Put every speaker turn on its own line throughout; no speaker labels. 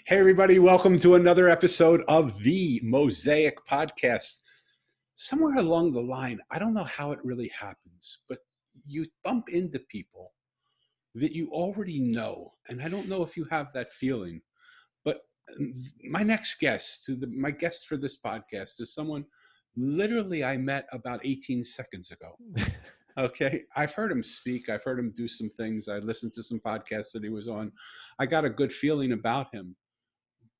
Hey, everybody, welcome to another episode of the Mosaic Podcast. Somewhere along the line, I don't know how it really happens, but you bump into people that you already know. And I don't know if you have that feeling, but my next guest, my guest for this podcast is someone literally I met about 18 seconds ago. Okay. I've heard him speak. I've heard him do some things. I listened to some podcasts that he was on. I got a good feeling about him.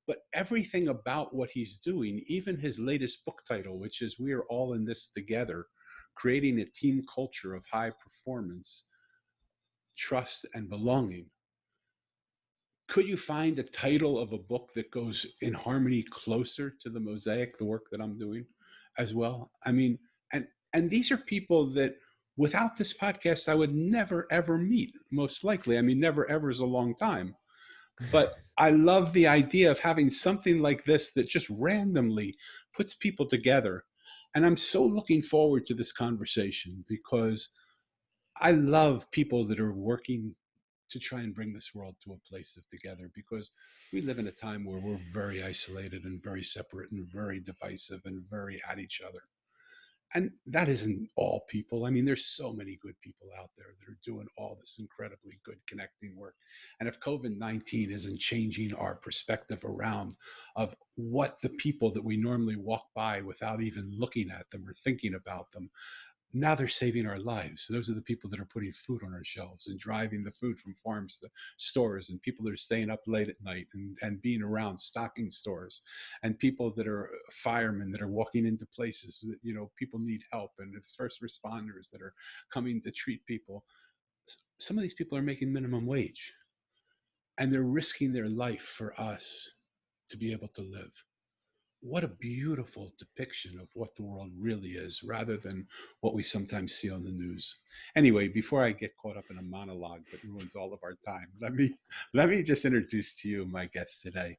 But everything about what he's doing, even his latest book title, which is We Are All in This Together, creating a team culture of high performance, trust, and belonging. Could you find a title of a book that goes in harmony closer to the Mosaic, the work that I'm doing as well? I mean, and these are people that without this podcast, I would never, ever meet, most likely. I mean, never, ever is a long time. But I love the idea of having something like this that just randomly puts people together. And I'm so looking forward to this conversation because I love people that are working to try and bring this world to a place of together, because we live in a time where we're very isolated and very separate and very divisive and very at each other. And that isn't all people. I mean, there's so many good people out there that are doing all this incredibly good connecting work. And if COVID-19 isn't changing our perspective around of what the people that we normally walk by without even looking at them or thinking about them, now they're saving our lives. Those are the people that are putting food on our shelves and driving the food from farms to stores, and people that are staying up late at night and being around stocking stores, and people that are firemen that are walking into places that, people need help, and first responders that are coming to treat people. Some of these people are making minimum wage, and they're risking their life for us to be able to live. What a beautiful depiction of what the world really is, rather than what we sometimes see on the news. Anyway, before I get caught up in a monologue that ruins all of our time, let me just introduce to you my guest today.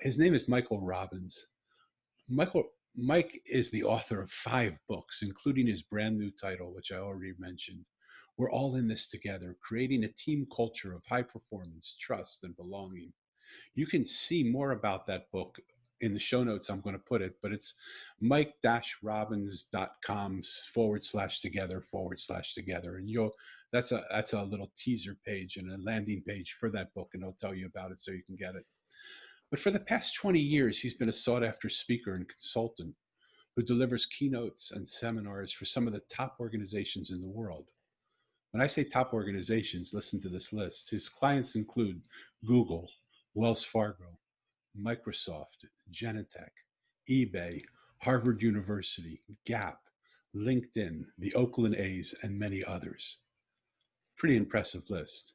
His name is Michael Robbins. Mike is the author of 5 books, including his brand new title, which I already mentioned. We're all in this together, creating a team culture of high performance, trust, and belonging. You can see more about that book in the show notes. I'm going to put it, but it's mike-robbins.com/together/together. And that's a little teaser page and a landing page for that book, and I'll tell you about it so you can get it. But for the past 20 years, he's been a sought after speaker and consultant who delivers keynotes and seminars for some of the top organizations in the world. When I say top organizations, listen to this list. His clients include Google, Wells Fargo, Microsoft, Genentech, eBay, Harvard University, Gap, LinkedIn, the Oakland A's, and many others. Pretty impressive list.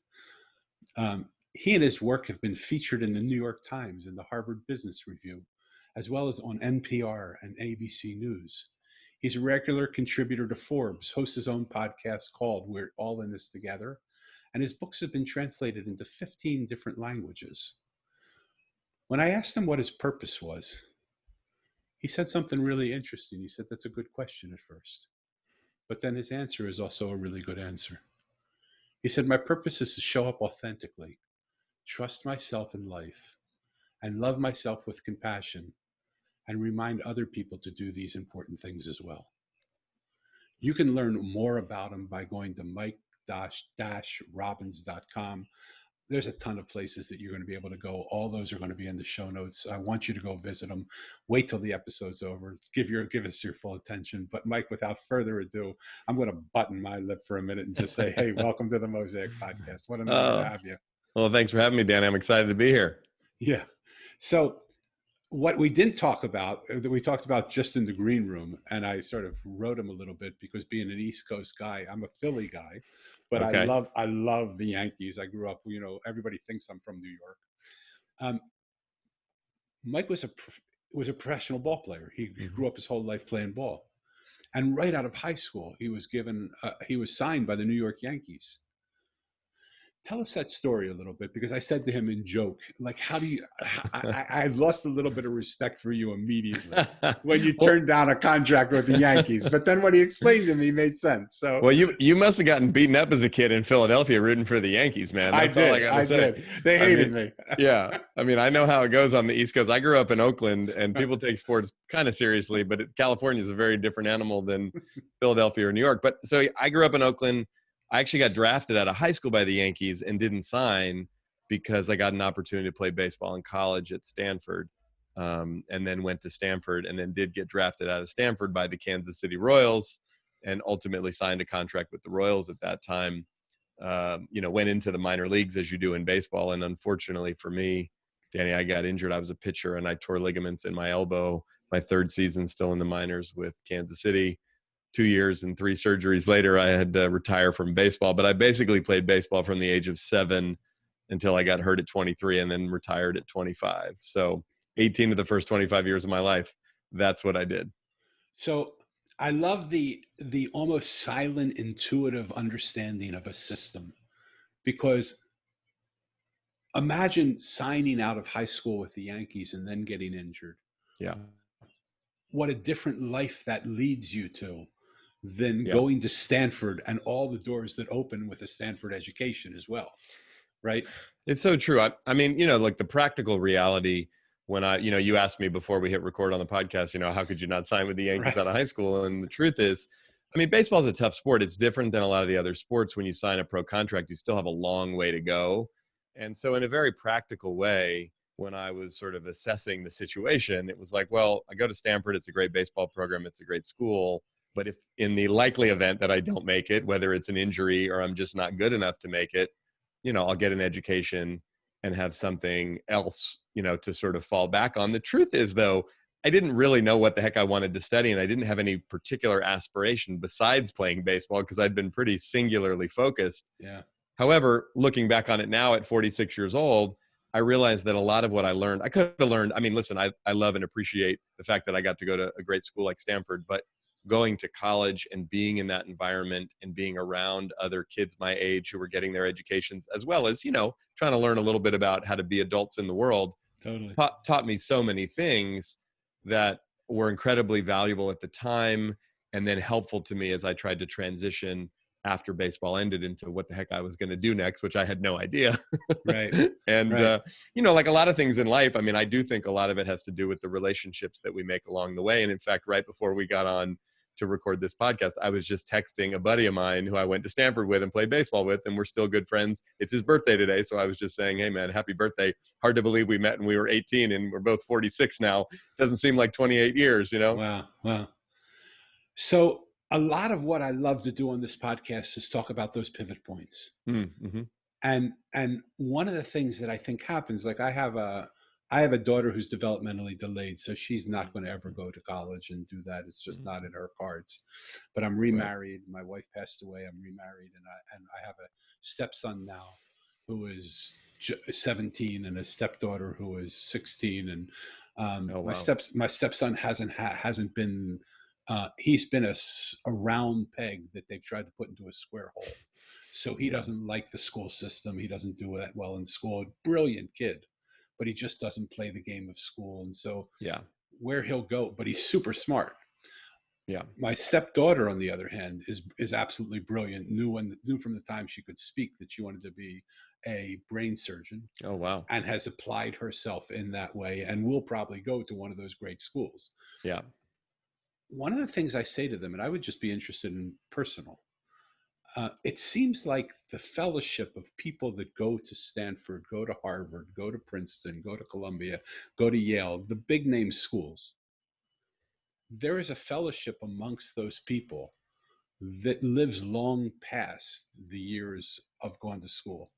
He and his work have been featured in the New York Times and the Harvard Business Review, as well as on NPR and ABC News. He's a regular contributor to Forbes, hosts his own podcast called We're All in This Together, and his books have been translated into 15 different languages. When I asked him what his purpose was, he said something really interesting. He said, that's a good question at first, but then his answer is also a really good answer. He said, my purpose is to show up authentically, trust myself in life, and love myself with compassion, and remind other people to do these important things as well. You can learn more about him by going to mike-robbins.com. There's a ton of places that you're going to be able to go. All those are going to be in the show notes. I want you to go visit them. Wait till the episode's over. Give us your full attention. But Mike, without further ado, I'm going to button my lip for a minute and just say, hey, welcome to the Mosaic Podcast. What an honor to have you.
Well, thanks for having me, Danny. I'm excited to be here.
Yeah. So what we didn't talk about, that we talked about just in the green room, and I sort of wrote him a little bit because being an East Coast guy, I'm a Philly guy, but okay. I love the Yankees. I grew up, everybody thinks I'm from New York. Mike was a professional ball player. He grew up his whole life playing ball, and right out of high school, he was signed by the New York Yankees. Tell us that story a little bit, because I said to him in joke, like, how do you, I lost a little bit of respect for you immediately when you
Well,
turned down a contract with the Yankees. But then when he explained to me, it made sense. So
well, you must have gotten beaten up as a kid in Philadelphia rooting for the Yankees, man.
I
That's all I
did.
got to
I
say.
did. They
I
hated
mean,
me.
yeah. I mean, I know how it goes on the East Coast. I grew up in Oakland, and people take sports kind of seriously, but California is a very different animal than Philadelphia or New York. But so I grew up in Oakland. I actually got drafted out of high school by the Yankees and didn't sign because I got an opportunity to play baseball in college at Stanford, and then went to Stanford, and then did get drafted out of Stanford by the Kansas City Royals, and ultimately signed a contract with the Royals at that time. Went into the minor leagues as you do in baseball. And unfortunately for me, Danny, I got injured. I was a pitcher and I tore ligaments in my elbow my third season still in the minors with Kansas City. 2 years and 3 surgeries later, I had to retire from baseball. But I basically played baseball from the age of 7 until I got hurt at 23 and then retired at 25. So 18 of the first 25 years of my life, that's what I did.
So I love the almost silent, intuitive understanding of a system, because imagine signing out of high school with the Yankees and then getting injured.
Yeah.
What a different life that leads you to than
Yeah.
going to Stanford and all the doors that open with a Stanford education as well, right?
It's so true. I mean, like the practical reality when you asked me before we hit record on the podcast, how could you not sign with the Yankees
Right.
out of high school? And the truth is, I mean, baseball is a tough sport. It's different than a lot of the other sports. When you sign a pro contract, you still have a long way to go. And so in a very practical way, when I was sort of assessing the situation, it was like, well, I go to Stanford. It's a great baseball program. It's a great school. But if in the likely event that I don't make it, whether it's an injury or I'm just not good enough to make it, I'll get an education and have something else, to sort of fall back on. The truth is, though, I didn't really know what the heck I wanted to study, and I didn't have any particular aspiration besides playing baseball because I'd been pretty singularly focused.
Yeah.
However, looking back on it now at 46 years old, I realized that a lot of what I learned, I could have learned. I mean, listen, I love and appreciate the fact that I got to go to a great school like Stanford, but going to college and being in that environment and being around other kids my age who were getting their educations, as well as, trying to learn a little bit about how to be adults in the world,
Totally.
taught me so many things that were incredibly valuable at the time and then helpful to me as I tried to transition after baseball ended into what the heck I was going to do next, which I had no idea.
Right.
And,
Right.
like a lot of things in life, I mean, I do think a lot of it has to do with the relationships that we make along the way. And in fact, right before we got on to record this podcast, I was just texting a buddy of mine who I went to Stanford with and played baseball with, and we're still good friends. It's his birthday today. So I was just saying, hey man, happy birthday. Hard to believe we met when we were 18 and we're both 46 now. Doesn't seem like 28 years,
Wow. Wow. So a lot of what I love to do on this podcast is talk about those pivot points.
Mm-hmm.
And one of the things that I think happens, like I have a daughter who's developmentally delayed, so she's not going to ever go to college and do that. It's just not in her cards. But I'm remarried. My wife passed away. I'm remarried, and I have a stepson now who is 17 and a stepdaughter who is 16. And
Oh, wow.
my stepson hasn't been. He's been a round peg that they've tried to put into a square hole. So he doesn't like the school system. He doesn't do that well in school. Brilliant kid, but he just doesn't play the game of school. And so where he'll go, but he's super smart.
Yeah.
My stepdaughter, on the other hand, is absolutely brilliant. Knew from the time she could speak that she wanted to be a brain surgeon.
Oh, wow.
And has applied herself in that way and will probably go to one of those great schools.
Yeah.
One of the things I say to them, and I would just be interested in personal, it seems like the fellowship of people that go to Stanford, go to Harvard, go to Princeton, go to Columbia, go to Yale, the big name schools, there is a fellowship amongst those people that lives long past the years of going to school.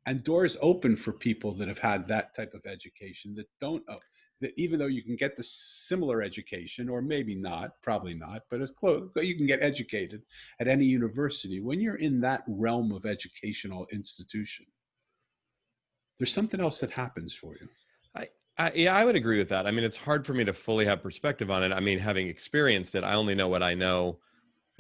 And doors open for people that have had that type of education that don't, that even though you can get the similar education, or maybe not, probably not, but as close, you can get educated at any university. When you're in that realm of educational institution, there's something else that happens for you.
I would agree with that. I mean, it's hard for me to fully have perspective on it. I mean, having experienced it, I only know what I know.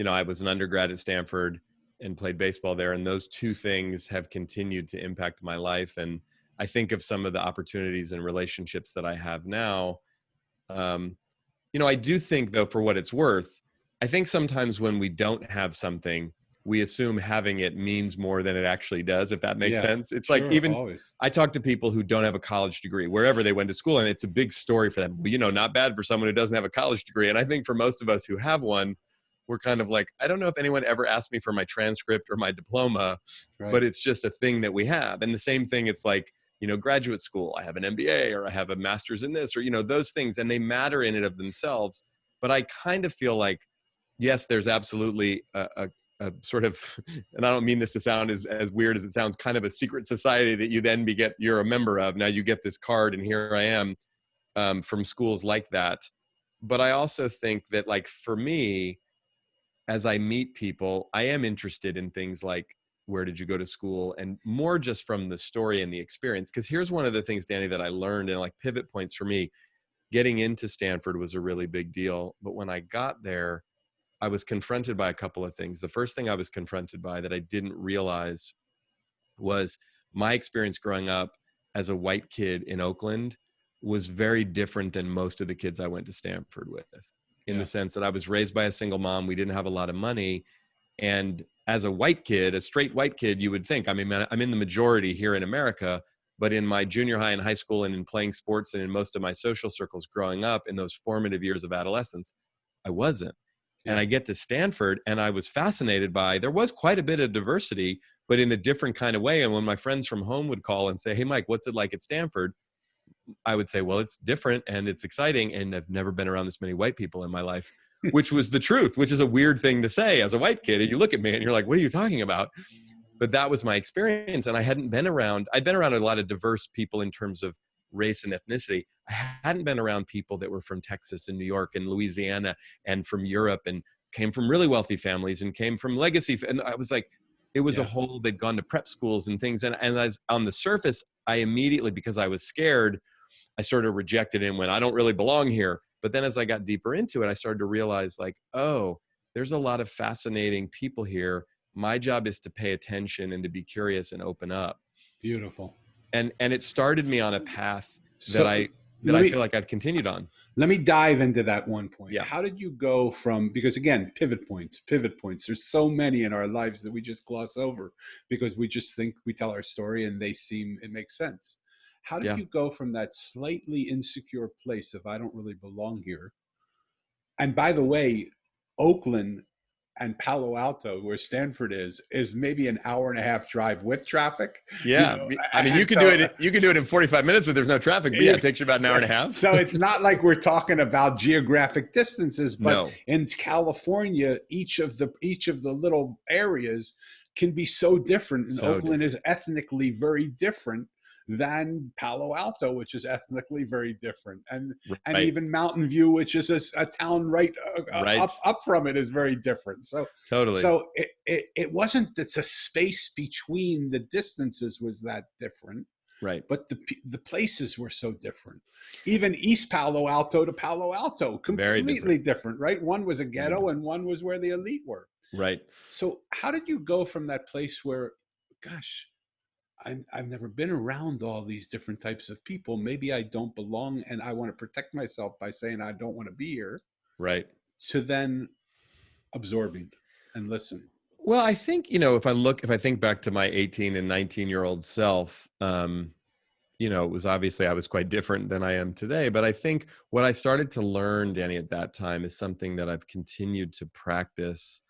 I was an undergrad at Stanford. and played baseball there. And those two things have continued to impact my life. And I think of some of the opportunities and relationships that I have now. I do think, though, for what it's worth, I think sometimes when we don't have something, we assume having it means more than it actually does, if that makes sense. It's like,
Sure,
even
always.
I talk to people who don't have a college degree, wherever they went to school, and it's a big story for them. Well, not bad for someone who doesn't have a college degree. And I think for most of us who have one, we're kind of like, I don't know if anyone ever asked me for my transcript or my diploma, but
Right.
it's just a thing that we have. And the same thing, it's like, graduate school, I have an MBA or I have a master's in this, or, those things, and they matter in and of themselves. But I kind of feel like, yes, there's absolutely a sort of, and I don't mean this to sound as weird as it sounds, kind of a secret society that you then you're a member of. Now you get this card and here I am, from schools like that. But I also think that, like, for me, as I meet people, I am interested in things like, where did you go to school? And more just from the story and the experience. Because here's one of the things, Danny, that I learned, and like pivot points for me. Getting into Stanford was a really big deal. But when I got there, I was confronted by a couple of things. The first thing I was confronted by that I didn't realize was my experience growing up as a white kid in Oakland was very different than most of the kids I went to Stanford with, in the sense that I was raised by a single mom. We didn't have a lot of money. And as a white kid, a straight white kid, you would think, I'm in the majority here in America, but in my junior high and high school and in playing sports and in most of my social circles growing up in those formative years of adolescence, I wasn't. And I get to Stanford and I was fascinated by, there was quite a bit of diversity, but in a different kind of way. And when my friends from home would call and say, hey, Mike, what's it like at Stanford? I would say, well, it's different and it's exciting. And I've never been around this many white people in my life, which was the truth, which is a weird thing to say as a white kid. And you look at me and you're like, what are you talking about? But that was my experience. And I'd been around a lot of diverse people in terms of race and ethnicity. I hadn't been around people that were from Texas and New York and Louisiana and from Europe and came from really wealthy families and came from legacy. And I was like, it was a whole, they'd gone to prep schools and things. And as on the surface, I immediately, because I was scared, I sort of rejected it and went, I don't really belong here. But then as I got deeper into it, I started to realize, like, oh, there's a lot of fascinating people here. My job is to pay attention and to be curious and open up.
Beautiful.
And it started me on a path that I feel like I've continued on.
Let me dive into that one point.
Yeah.
How did you go from, because again, pivot points. There's so many in our lives that we just gloss over because we just think we tell our story and it makes sense. How did you go from that slightly insecure place of, I don't really belong here? And by the way, Oakland and Palo Alto, where Stanford is maybe an hour and a half drive with traffic.
Yeah. I mean, you can do it in 45 minutes if there's no traffic, but it takes you about an hour and a half.
So it's not like we're talking about geographic distances, but in California, each of the little areas can be so different. And Oakland is ethnically very different than Palo Alto, which is ethnically very different. And even Mountain View, which is a town right up from it, is very different. So
totally.
So it wasn't that the space between the distances was that different.
Right.
But the places were so different. Even East Palo Alto to Palo Alto, completely different, right? One was a ghetto and one was where the elite were.
Right.
So how did you go from that place where, gosh, I've never been around all these different types of people. Maybe I don't belong and I want to protect myself by saying I don't want to be here.
Right.
To then absorbing and listening.
Well, I think, if I think back to my 18 and 19-year-old self, it was obviously I was quite different than I am today. But I think what I started to learn, Danny, at that time is something that I've continued to practice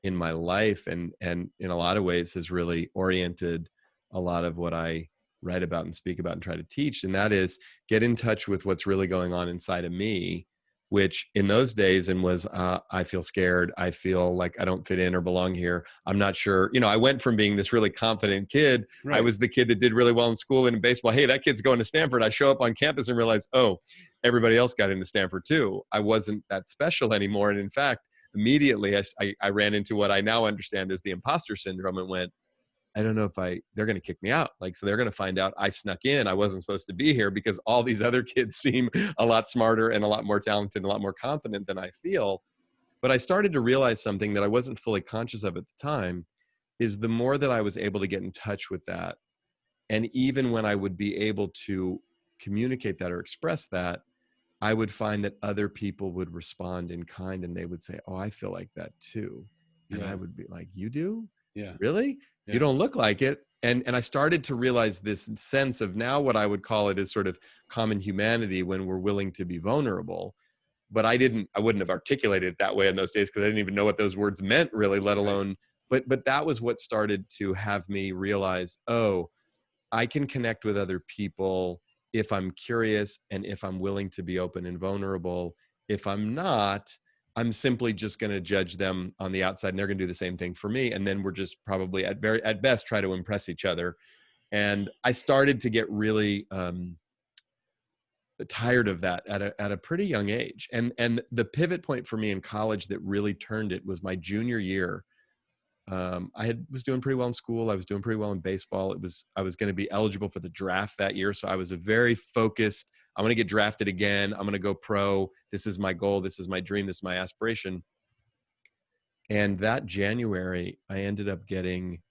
in my life and in a lot of ways has really oriented a lot of what I write about and speak about and try to teach. And that is get in touch with what's really going on inside of me, which in those days was, I feel scared. I feel like I don't fit in or belong here. I'm not sure. I went from being this really confident kid. Right. I was the kid that did really well in school and in baseball. Hey, that kid's going to Stanford. I show up on campus and realize, oh, everybody else got into Stanford too. I wasn't that special anymore. And in fact, immediately I ran into what I now understand as the imposter syndrome and went, I don't know if they're going to kick me out. So they're going to find out I snuck in. I wasn't supposed to be here because all these other kids seem a lot smarter and a lot more talented and a lot more confident than I feel. But I started to realize something that I wasn't fully conscious of at the time, is the more that I was able to get in touch with that, and even when I would be able to communicate that or express that, I would find that other people would respond in kind, and they would say, "Oh, I feel like that too." And I
Yeah.
would be like, "You do?
Yeah.
Really? You
Yeah.
don't look like it." And I started to realize this sense of, now what I would call it is sort of common humanity, when we're willing to be vulnerable. But I wouldn't have articulated it that way in those days, because I didn't even know what those words meant really, let
Right.
alone, but that was what started to have me realize, oh, I can connect with other people if I'm curious and if I'm willing to be open and vulnerable. If I'm not, I'm simply just going to judge them on the outside, and they're going to do the same thing for me. And then we're just probably at best try to impress each other. And I started to get really tired of that at a pretty young age. And the pivot point for me in college that really turned it was my junior year. Was doing pretty well in school. I was doing pretty well in baseball. I was going to be eligible for the draft that year. So I was a very focused, I'm going to get drafted again. I'm going to go pro. This is my goal. This is my dream. This is my aspiration. And that January, I ended up getting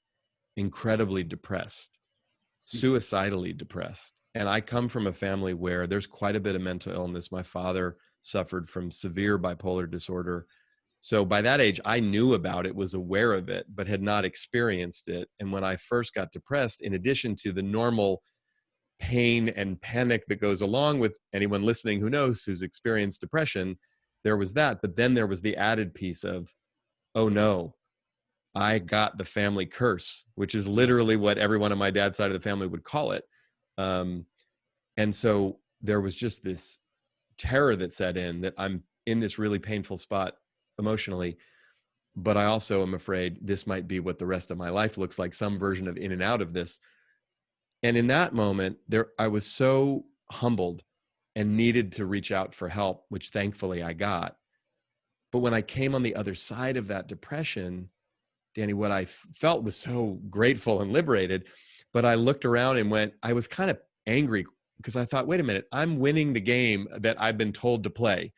incredibly depressed, suicidally depressed. And I come from a family where there's quite a bit of mental illness. My father suffered from severe bipolar disorder. So by that age, I knew about it, was aware of it, but had not experienced it. And when I first got depressed, in addition to the normal pain and panic that goes along with anyone listening who knows, who's experienced depression, there was that. But then there was the added piece of, oh no, I got the family curse, which is
Yeah.
literally what everyone on my dad's side of the family would call it. Um, and so there was just this terror that set in, that I'm in this really painful spot emotionally, but I also am afraid this might be what the rest of my life looks like, some version of in and out of this. And in that moment, I was so humbled and needed to reach out for help, which thankfully I got. But when I came on the other side of that depression, Danny, what I felt was so grateful and liberated. But I looked around and I was kind of angry, because I thought, wait a minute, I'm winning the game that I've been told to play.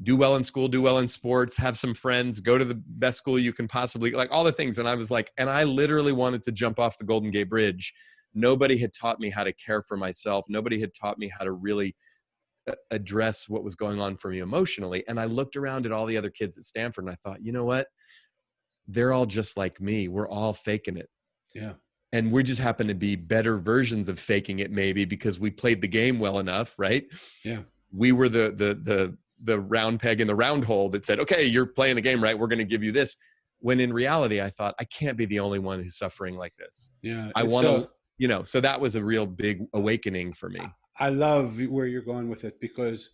Do well in school, do well in sports, have some friends, go to the best school you can possibly, like all the things. And I was like, and I literally wanted to jump off the Golden Gate Bridge. Nobody had taught me how to care for myself. Nobody had taught me how to really address what was going on for me emotionally. And I looked around at all the other kids at Stanford, and I thought, you know what? They're all just like me. We're all faking it.
Yeah.
And we just happen to be better versions of faking it, maybe because we played the game well enough, right?
Yeah.
We were the round peg in the round hole that said, okay, you're playing the game right, we're going to give you this. When in reality, I thought, I can't be the only one who's suffering like this.
Yeah.
I want to, so that was a real big awakening for me.
I love where you're going with it, because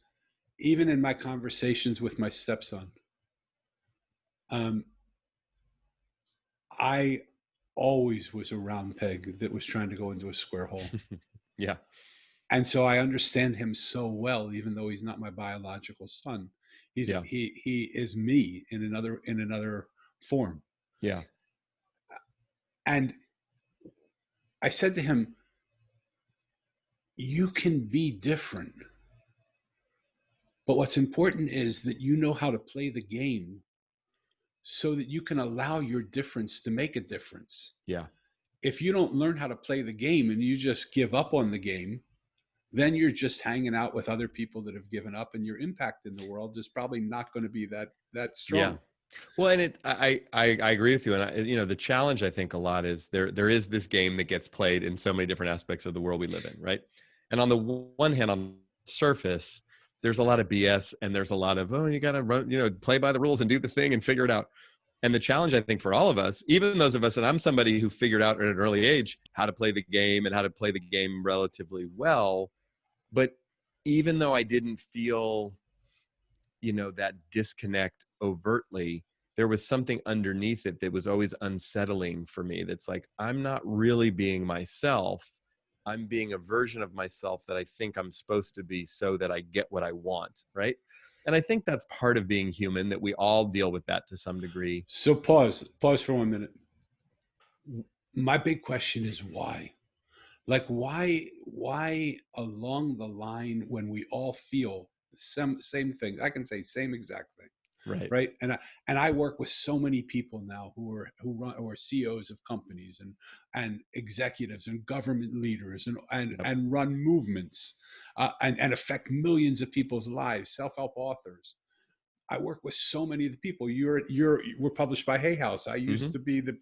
even in my conversations with my stepson, I always was a round peg that was trying to go into a square hole.
Yeah.
And so I understand him so well, even though he's not my biological son. He is me in another form.
Yeah.
And I said to him, you can be different, but what's important is that you know how to play the game so that you can allow your difference to make a difference.
Yeah.
If you don't learn how to play the game and you just give up on the game, then you're just hanging out with other people that have given up, and your impact in the world is probably not going to be that strong.
Yeah. Well, and I agree with you. And the challenge, I think, a lot is there is this game that gets played in so many different aspects of the world we live in, right? And on the one hand, on the surface, there's a lot of BS, and there's a lot of, oh, you got to run, play by the rules and do the thing and figure it out. And the challenge, I think, for all of us, even those of us, and I'm somebody who figured out at an early age how to play the game and how to play the game relatively well. But even though I didn't feel, that disconnect overtly, there was something underneath it that was always unsettling for me. That's like, I'm not really being myself. I'm being a version of myself that I think I'm supposed to be so that I get what I want, right? And I think that's part of being human, that we all deal with that to some degree.
So pause for 1 minute. My big question is why? Like, why along the line, when we all feel the same thing, I can say same exact thing,
Right.
right? And I work with so many people now who are CEOs of companies and executives and government leaders
Yep.
and run movements and affect millions of people's lives, self-help authors. I work with so many of the people. We're published by Hay House. I
Hmm.
used to be the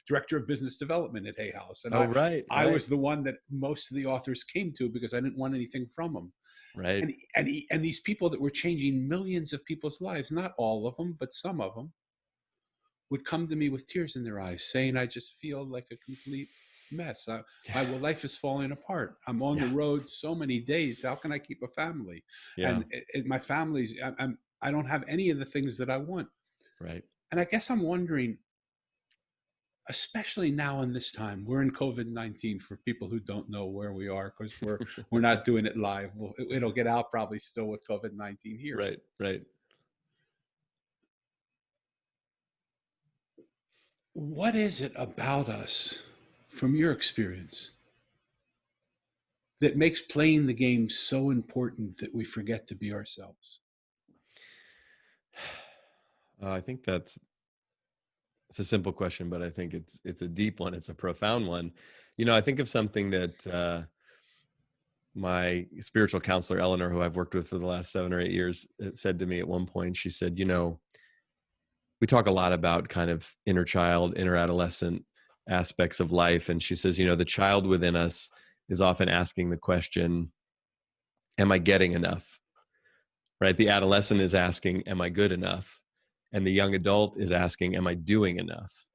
director of business development at Hay House, and
Oh,
I
right.
I
Right.
was the one that most of the authors came to because I didn't want anything from them.
Right.
And these people that were changing millions of people's lives, not all of them, but some of them, would come to me with tears in their eyes, saying, "I just feel like a complete mess.
Yeah.
My life is falling apart. I'm on the
Yeah.
road so many days. How can I keep a family?
Yeah.
And my family's I don't have any of the things that I want."
Right.
And I guess I'm wondering, especially now in this time, we're in COVID-19 for people who don't know where we are because we're not doing it live. It'll get out probably still with COVID-19 here.
Right. Right.
What is it about us, from your experience, that makes playing the game so important that we forget to be ourselves?
I think it's a simple question, but I think it's a deep one. It's a profound one. I think of something that my spiritual counselor Eleanor, who I've worked with for the last 7 or 8 years, said to me at one point. She said, we talk a lot about kind of inner child, inner adolescent aspects of life, and she says, the child within us is often asking the question, "Am I getting enough?" Right? The adolescent is asking, "Am I good enough?" And the young adult is asking, "Am I doing enough?"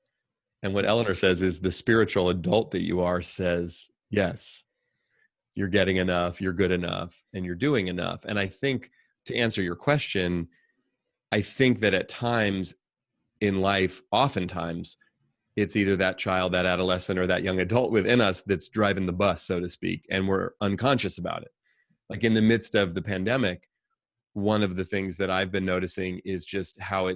And what Eleanor says is the spiritual adult that you are says, yes, you're getting enough, you're good enough, and you're doing enough. And I think, to answer your question, I think that at times in life, oftentimes, it's either that child, that adolescent, or that young adult within us that's driving the bus, so to speak, and we're unconscious about it. Like in the midst of the pandemic, one of the things that I've been noticing is just how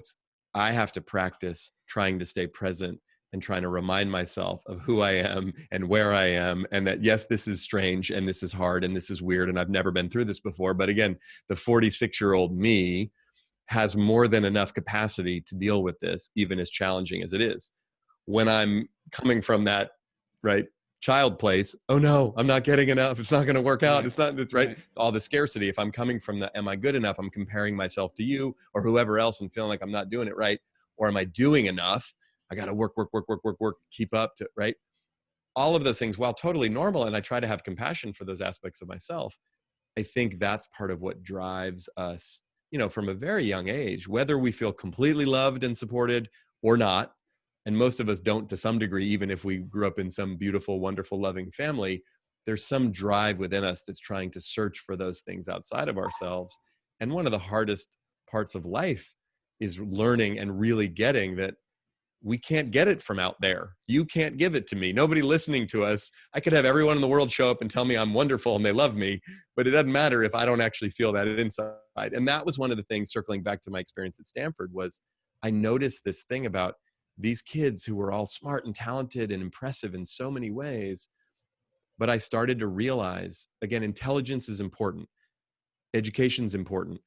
I have to practice trying to stay present and trying to remind myself of who I am and where I am. And that, yes, this is strange and this is hard and this is weird. And I've never been through this before. But again, the 46-year-old me has more than enough capacity to deal with this, even as challenging as it is. When I'm coming from that, right, child place, oh no, I'm not getting enough, it's not going to work out,
Right,
it's right,
right,
all the scarcity. If I'm coming from the am I good enough, I'm comparing myself to you or whoever else and feeling like I'm not doing it right. Or am I doing enough? I got to work, keep up to, right, all of those things, while totally normal, and I try to have compassion for those aspects of myself. I think that's part of what drives us, from a very young age, whether we feel completely loved and supported or not. And most of us don't, to some degree, even if we grew up in some beautiful, wonderful, loving family. There's some drive within us that's trying to search for those things outside of ourselves. And one of the hardest parts of life is learning and really getting that we can't get it from out there. You can't give it to me. Nobody listening to us. I could have everyone in the world show up and tell me I'm wonderful and they love me, but it doesn't matter if I don't actually feel that inside. And that was one of the things, circling back to my experience at Stanford, was I noticed this thing about these kids who were all smart and talented and impressive in so many ways. But I started to realize, again, intelligence is important. Education is important.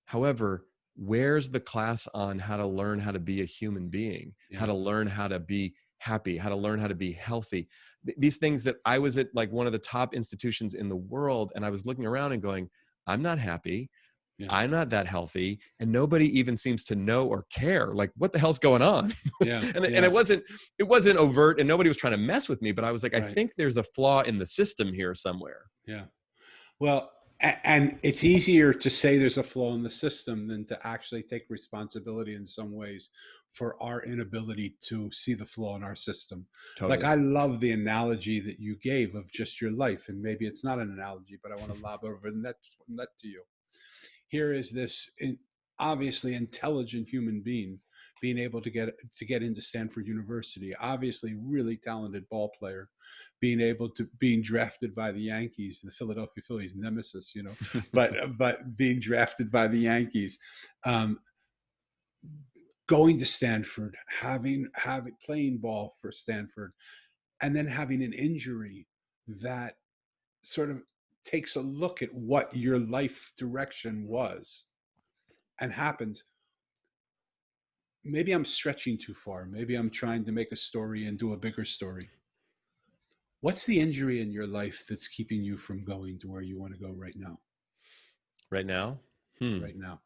However, where's the class on how to learn how to be a human being, how
yeah,
to learn how to be happy, how to learn how to be healthy? These things that I was at like one of the top institutions in the world, and I was looking around and going, I'm not happy.
yeah,
I'm not that healthy. And nobody even seems to know or care. Like, what the hell's going on?
yeah,
And
yeah,
it wasn't overt and nobody was trying to mess with me, but I was like, I
right,
think there's a flaw in the system here somewhere.
yeah. Well, and it's easier to say there's a flaw in the system than to actually take responsibility in some ways for our inability to see the flaw in our system. Like,
Totally.
I love the analogy that you gave of just your life, and maybe it's not an analogy, but I want to lob over that to you. Here is this obviously intelligent human being being able to get into Stanford University, obviously really talented ball player, being drafted by the Yankees, the Philadelphia Phillies nemesis, but being drafted by the Yankees, um, going to Stanford, having playing ball for Stanford, and then having an injury that sort of takes a look at what your life direction was and happens. maybe I'm stretching too far. Maybe I'm trying to make a story into a bigger story. What's the injury in your life that's keeping you from going to where you want to go right now?
Right now?
Right now.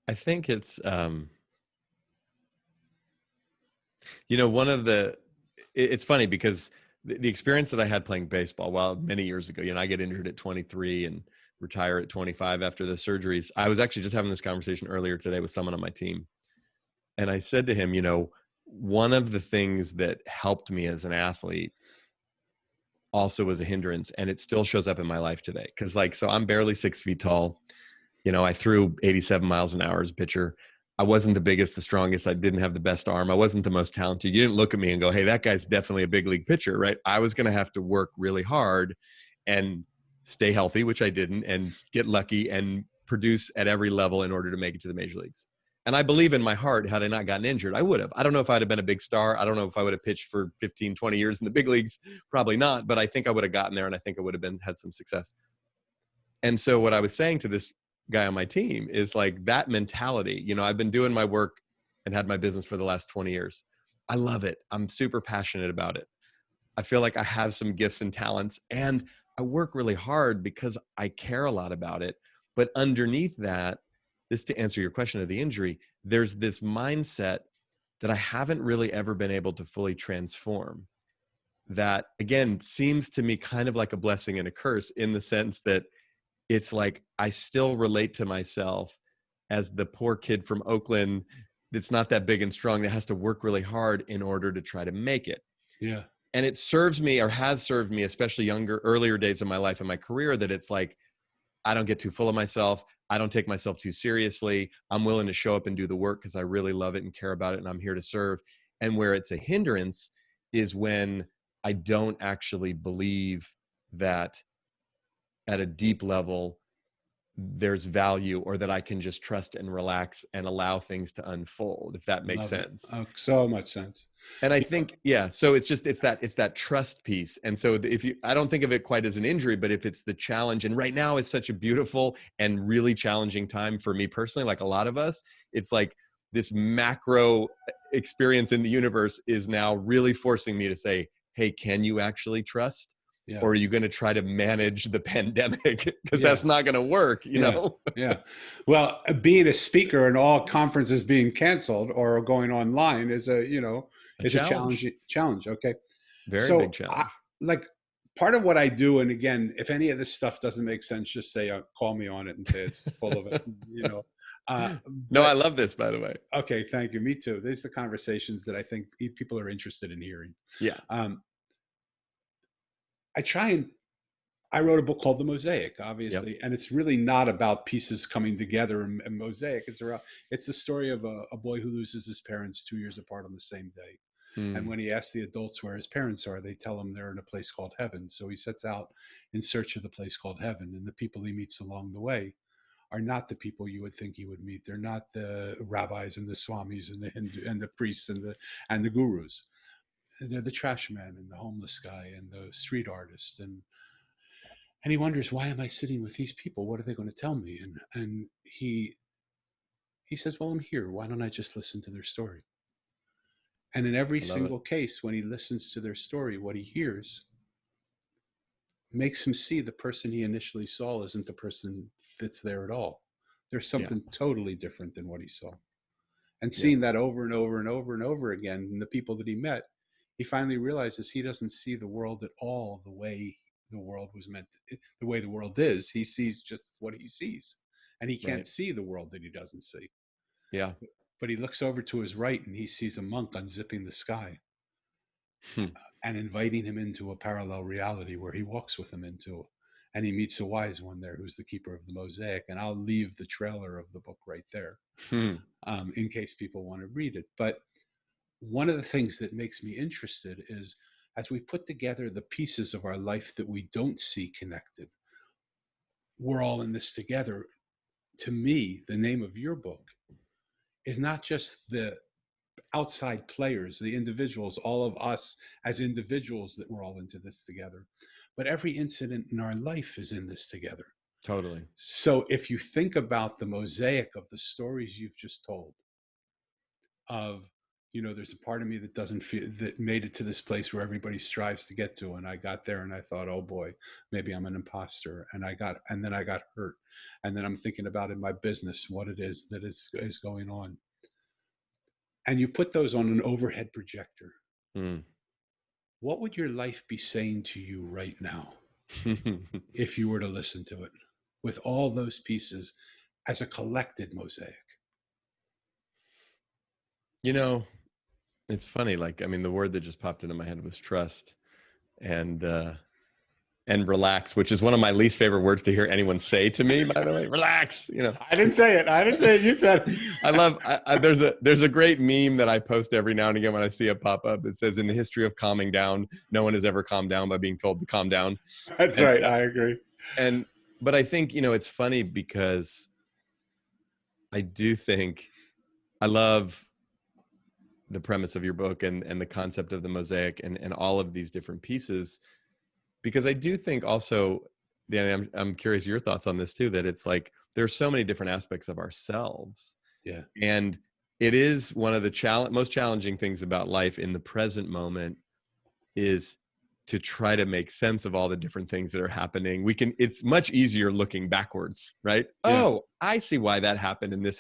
I think it's, one of it's funny because the experience that I had playing baseball, well, many years ago, I get injured at 23 and retire at 25 after the surgeries. I was actually just having this conversation earlier today with someone on my team. And I said to him, one of the things that helped me as an athlete also was a hindrance, and it still shows up in my life today. Cause so I'm barely 6 feet tall. I threw 87 miles an hour as a pitcher. I wasn't the biggest, the strongest. I didn't have the best arm. I wasn't the most talented. You didn't look at me and go, hey, that guy's definitely a big league pitcher, right? I was going to have to work really hard and stay healthy, which I didn't, and get lucky and produce at every level in order to make it to the major leagues. And I believe in my heart, had I not gotten injured, I would have. I don't know if I'd have been a big star. I don't know if I would have pitched for 15, 20 years in the big leagues. Probably not, but I think I would have gotten there, and I think I would have had some success. And so what I was saying to this guy on my team is like that mentality. I've been doing my work and had my business for the last 20 years. I love it. I'm super passionate about it. I feel like I have some gifts and talents, and I work really hard because I care a lot about it. But underneath that, this to answer your question of the injury, there's this mindset that I haven't really ever been able to fully transform. That again seems to me kind of like a blessing and a curse, in the sense that it's like I still relate to myself as the poor kid from Oakland that's not that big and strong, that has to work really hard in order to try to make it.
Yeah.
And it serves me, or has served me, especially earlier days of my life and my career, that it's like, I don't get too full of myself. I don't take myself too seriously. I'm willing to show up and do the work because I really love it and care about it, and I'm here to serve. And where it's a hindrance is when I don't actually believe that at a deep level there's value, or that I can just trust and relax and allow things to unfold, if that makes
Love it.
sense.
Oh, so much sense.
And I
You know,
think, yeah, so it's that trust piece. And so I don't think of it quite as an injury, but if it's the challenge, and right now is such a beautiful and really challenging time for me personally, like a lot of us, it's like this macro experience in the universe is now really forcing me to say, hey, can you actually trust?
yeah.
Or are you going to try to manage the pandemic? Because
Yeah.
that's not going to work,
Yeah. Yeah. Well, being a speaker and all conferences being canceled or going online is
A
is a
challenge.
challenge. Okay.
Very big
So
challenge.
like part of what I do, and again, if any of this stuff doesn't make sense, just say, call me on it and say it's full of it, uh,
No, I
but
love this, by the way.
okay. Thank you. Me too. These are the conversations that I think people are interested in hearing.
Yeah.
Um, I try and I wrote a book called The Mosaic,
Yep.
obviously, and it's really not about pieces coming together and mosaic. It's the story of a boy who loses his parents 2 years apart on the same day. And
Mm,
when he asks the adults where his parents are, they tell him they're in a place called heaven. So he sets out in search of the place called heaven. And the people he meets along the way are not the people you would think he would meet. They're not the rabbis and the swamis and the Hindu and the priests and the gurus. They're the trash man and the homeless guy and the street artist, and he wonders, why am I sitting with these people? What are they going to tell me? And he says, well, I'm here. Why don't I just listen to their story? And in every
I love it.
single case, when he listens to their story, what he hears makes him see the person he initially saw isn't the person that's there at all. There's
Yeah.
something totally different than what he saw. And
Yeah.
seeing that over and over and over and over again in the people that he met, he finally realizes he doesn't see the world at all the way the world was meant to, the way the world is. He sees just what he sees, and he can't
Right.
see the world that he doesn't see.
Yeah.
But he looks over to his right and he sees a monk unzipping the sky
Hmm.
and inviting him into a parallel reality where he walks with him into. And he meets a wise one there who's the keeper of the mosaic. And I'll leave the trailer of the book right there,
Hmm.
in case people want to read it. But one of the things that makes me interested is, as we put together the pieces of our life that we don't see connected, we're all in this together. To me, the name of your book is not just the outside players, the individuals, all of us as individuals that we're all into this together, but every incident in our life is in this together.
Totally.
So if you think about the mosaic of the stories you've just told, of, there's a part of me that doesn't feel that made it to this place where everybody strives to get to, and I got there and I thought, oh boy, maybe I'm an imposter, and then I got hurt, and then I'm thinking about in my business what it is that is going on, and you put those on an overhead projector. What would your life be saying to you right now if you were to listen to it with all those pieces as a collected mosaic?
It's funny. The word that just popped into my head was trust and relax, which is one of my least favorite words to hear anyone say to me, by the way. Relax.
I didn't say it. You said it.
I love, there's a great meme that I post every now and again when I see it pop up. It says, in the history of calming down, no one has ever calmed down by being told to calm down.
That's right. I agree.
But I think, it's funny because I do think I love the premise of your book and the concept of the mosaic and all of these different pieces, because I do think also, Danny, I'm curious your thoughts on this too, that it's like there's so many different aspects of ourselves.
Yeah. And
it is one of the most challenging things about life in the present moment is to try to make sense of all the different things that are happening. It's much easier looking backwards, right? Yeah. Oh, I see why that happened and this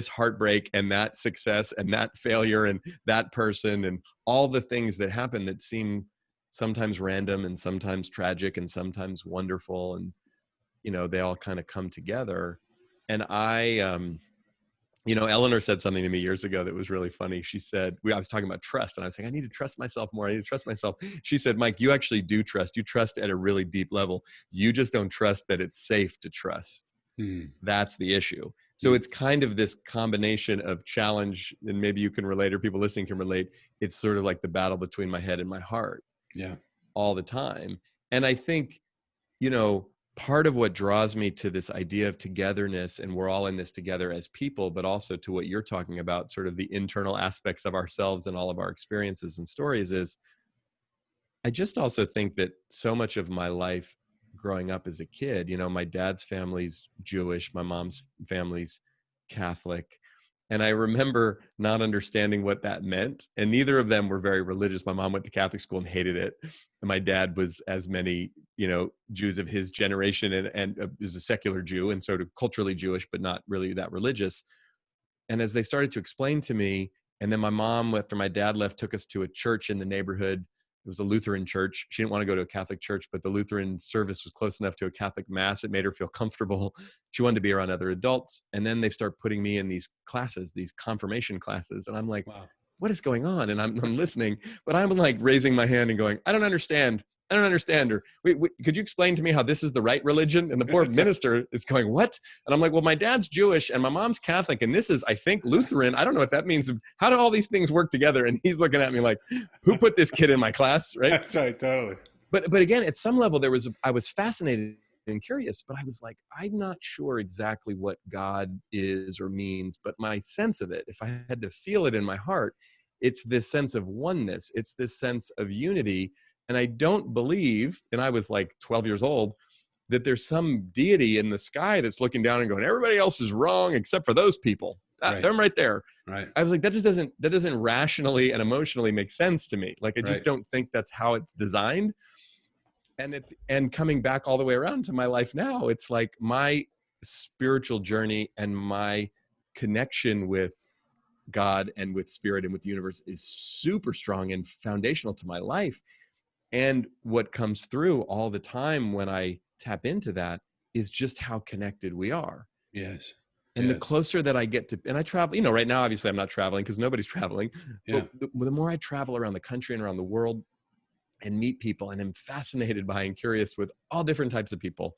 heartbreak and that success and that failure and that person and all the things that happen that seem sometimes random and sometimes tragic and sometimes wonderful. And, they all kind of come together. And Eleanor said something to me years ago that was really funny. She said, I was talking about trust and I was saying, I need to trust myself more. I need to trust myself. She said, Mike, you actually do trust. You trust at a really deep level. You just don't trust that it's safe to trust. That's the issue. So it's kind of this combination of challenge, and maybe you can relate or people listening can relate. It's sort of like the battle between my head and my heart.
Yeah.
All the time. And I think, part of what draws me to this idea of togetherness, and we're all in this together as people, but also to what you're talking about, sort of the internal aspects of ourselves and all of our experiences and stories, is I just also think that so much of my life growing up as a kid, my dad's family's Jewish, my mom's family's Catholic. And I remember not understanding what that meant. And neither of them were very religious. My mom went to Catholic school and hated it. And my dad was, as many, Jews of his generation, and is a secular Jew and sort of culturally Jewish, but not really that religious. And as they started to explain to me, and then my mom, after my dad left, took us to a church in the neighborhood. It was a Lutheran church. She didn't want to go to a Catholic church, but the Lutheran service was close enough to a Catholic mass. It made her feel comfortable. She wanted to be around other adults. And then they start putting me in these classes, these confirmation classes. And I'm like, wow, what is going on? And I'm listening, but I'm like raising my hand and going, I don't understand. Or could you explain to me how this is the right religion? And the poor minister is going, what? And I'm like, well, my dad's Jewish and my mom's Catholic. And this is, I think, Lutheran. I don't know what that means. How do all these things work together? And he's looking at me like, who put this kid in my class? Right.
That's right. Totally.
But again, at some level, I was fascinated and curious, but I was like, I'm not sure exactly what God is or means, but my sense of it, if I had to feel it in my heart, it's this sense of oneness. It's this sense of unity. And I don't believe, and I was like 12 years old, that there's some deity in the sky that's looking down and going, everybody else is wrong except for those people.
Right.
They're right there.
Right.
I was like, that doesn't rationally and emotionally make sense to me. Like, I just don't think that's how it's designed. And coming back all the way around to my life now, it's like my spiritual journey and my connection with God and with spirit and with the universe is super strong and foundational to my life. And what comes through all the time when I tap into that is just how connected we are.
Yes.
And the closer that I get to, and I travel, right now, obviously I'm not traveling because nobody's traveling. Yeah. But the more I travel around the country and around the world and meet people, and am fascinated by and curious with all different types of people.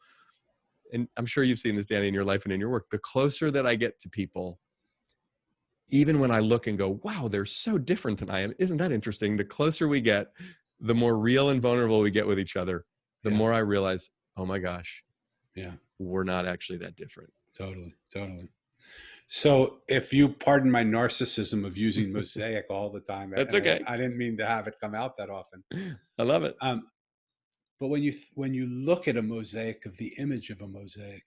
And I'm sure you've seen this, Danny, in your life and in your work. The closer that I get to people, even when I look and go, wow, they're so different than I am. Isn't that interesting? The closer we get, the more real and vulnerable we get with each other, the more I realize, oh my gosh, we're not actually that different.
Totally. So if you pardon my narcissism of using mosaic all the time,
that's okay.
I didn't mean to have it come out that often.
I love it.
But when you look at a mosaic of the image of a mosaic,